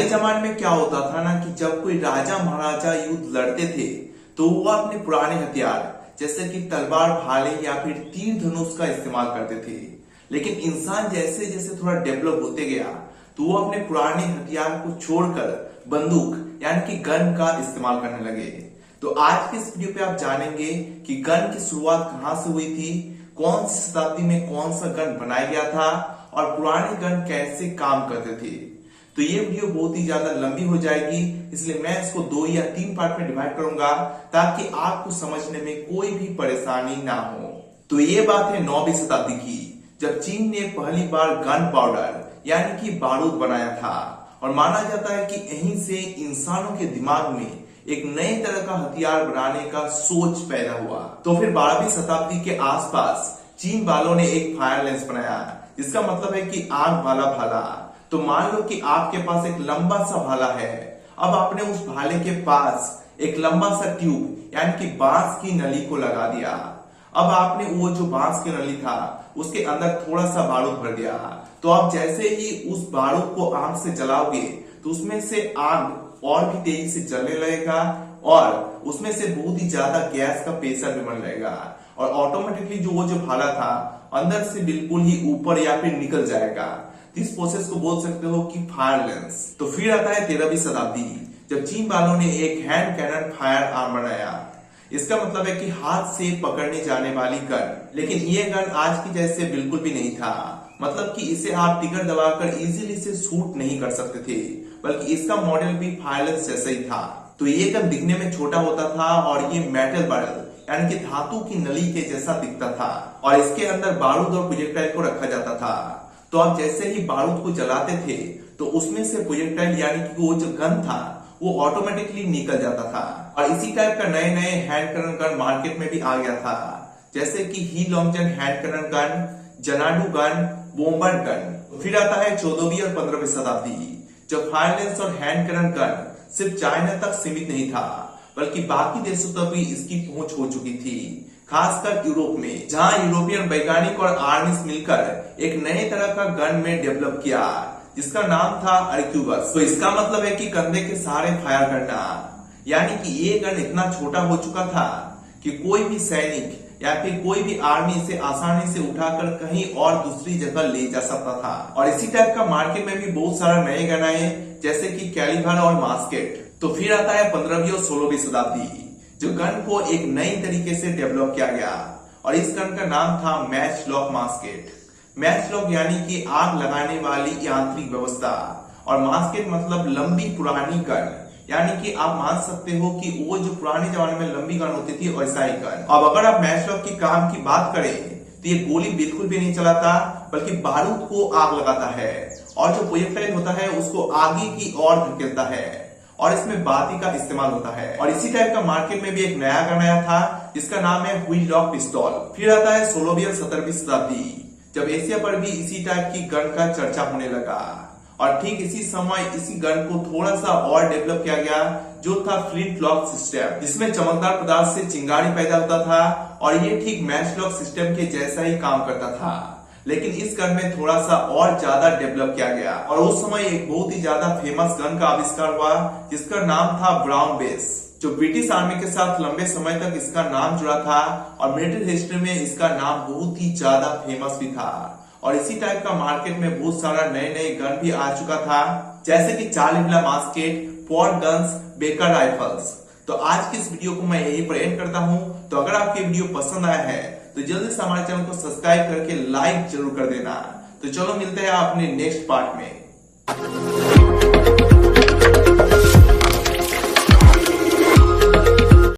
पहले जमाने में क्या होता था ना कि जब कोई राजा महाराजा युद्ध लड़ते थे तो वो अपने पुराने हथियार जैसे कि तलवार, भाले या फिर तीर धनुष का इस्तेमाल करते थे। लेकिन इंसान जैसे जैसे थोड़ा डेवलप होते गया तो वो अपने पुराने हथियार को छोड़कर बंदूक यानी कि गन का इस्तेमाल करने लगे। तो आज के इस वीडियो पे आप जानेंगे कि गन की शुरुआत कहां से हुई थी, कौन सी शताब्दी में कौन सा गन बनाया गया था और पुराने गन कैसे काम करते थे। तो ये वीडियो बहुत ही ज्यादा लंबी हो जाएगी, इसलिए मैं इसको 2 या 3 पार्ट में डिवाइड करूंगा ताकि आपको समझने में कोई भी परेशानी ना हो। तो ये बात है 9वीं शताब्दी की, जब चीन ने पहली बार गन पाउडर यानी कि बारूद बनाया था और माना जाता है कि यहीं से इंसानों के दिमाग में एक नए तरह का हथियार बनाने का सोच पैदा हुआ। तो फिर 12वीं शताब्दी के आसपास चीन वालों ने एक फायर लेंस बनाया, जिसका मतलब है कि आग वाला भाला। तो मान लो कि आपके पास एक लंबा सा भाला है, अब आपने उस भाले के पास एक लंबा सा ट्यूब यानी कि बांस की नली को लगा दिया। अब आपने वो जो बांस की नली था उसके अंदर थोड़ा सा बारूद भर दिया। तो आप जैसे ही उस बारूद को आग से जलाओगे तो उसमें से आग और भी तेजी से जलने लगेगा और उसमें से बहुत ही ज्यादा गैस का प्रेशर भी बन जाएगा और ऑटोमेटिकली वो जो भाला था अंदर से बिल्कुल ही ऊपर या फिर निकल जाएगा। इस प्रोसेस को बोल सकते हो कि फायर लेंस। तो फिर आता है 13वीं शताब्दी, जब चीन वालों ने एक हैंड कैनन फायर आर्म बनाया। इसका मतलब है कि हाथ से पकड़ने जाने वाली गन। लेकिन ये गन आज की जैसे बिल्कुल भी नहीं था, मतलब कि इसे आप टिगर दबाकर इजीली से शूट नहीं कर सकते थे, बल्कि इसका मॉडल भी फायर लेंस जैसा ही था। तो ये गन दिखने में छोटा होता था और ये मेटल बैरल यानी कि धातु की नली के जैसा दिखता था और इसके अंदर बारूद और प्रोजेक्टाइल को रखा जाता था। तो आप जैसे ही बारूद को जलाते थे तो उसमें से प्रोजेक्टाइल यानी कि वो जो गन था वो ऑटोमेटिकली निकल जाता था। और इसी टाइप का नए नए हैंड कैनन गन मार्केट में भी आ गया था, जैसे कि ही लॉन्गजन hand cannon gun, Xanadu gun, bomber gun. फिर आता है 14वीं और 15वीं शताब्दी, जब फायर लेंस और हैंड कैनन गन सिर्फ चाइना तक सीमित नहीं था बल्कि बाकी देशों तक भी इसकी पहुंच हो चुकी थी, खासकर यूरोप में, जहां यूरोपियन वैज्ञानिक और आर्मीज मिलकर एक नए तरह का गन में डेवलप किया जिसका नाम था आर्क्यूबस। तो इसका मतलब है कि कंधे के सहारे फायर करना, यानी कि ये गन इतना छोटा हो चुका था कि कोई भी सैनिक या फिर कोई भी आर्मी इसे आसानी से उठाकर कहीं और दूसरी जगह ले जा सकता था। और इसी टाइप का मार्केट में भी बहुत सारा नए गन आए, जैसे कि कैलिबर और मास्केट। तो फिर आता है 15वीं और 16वीं शताब्दी, जो गन को एक नई तरीके से डेवलप किया गया और इस गन का नाम था match lock market. Match lock यानी कि आग लगाने वाली यांत्रिक व्यवस्था और मास्केट मतलब लंबी पुरानी गन, यानी कि आप मान सकते हो कि वो जो पुराने जमाने में लंबी गन होती थी वैसा ही गन। अब अगर आप मैच लॉक की काम की बात करें तो ये गोली बिल्कुल भी नहीं चलाता बल्कि बारूद को आग लगाता है और जो प्रोजेक्टाइल होता है उसको आगे की ओर धकेलता है और इसमें बाती का इस्तेमाल होता है। और इसी टाइप का मार्केट में भी एक नया गन आया था जिसका नाम है हुई लॉक पिस्तौल। फिर आता है 16वीं और 17वीं शताब्दी, जब एशिया पर भी इसी टाइप की गन का चर्चा होने लगा और ठीक इसी समय इसी गन को थोड़ा सा और डेवलप किया गया, जो था फ्लिंट लॉक सिस्टम, जिसमें चमकदार पदार्थ से चिंगारी पैदा होता था और ये ठीक मैच लॉक सिस्टम के जैसा ही काम करता था। लेकिन इस गन में थोड़ा सा और ज्यादा डेवलप किया गया और उस समय एक बहुत ही ज्यादा फेमस गन का आविष्कार हुआ जिसका नाम था ब्राउन बेस, जो ब्रिटिश आर्मी के साथ लंबे समय तक इसका नाम जुड़ा था और मिलिट्री हिस्ट्री में इसका नाम बहुत ही ज्यादा फेमस भी था। और इसी टाइप का मार्केट में बहुत सारा नए नए गन भी आ चुका था, जैसे कि Charlie musket, Ford guns, Baker rifles. तो आज की इस वीडियो को मैं यही पर एंड करता हूं। तो अगर आपको वीडियो पसंद आया है तो जल्दी से हमारे चैनल को सब्सक्राइब करके लाइक जरूर कर देना। तो चलो मिलते हैं अपने नेक्स्ट पार्ट में।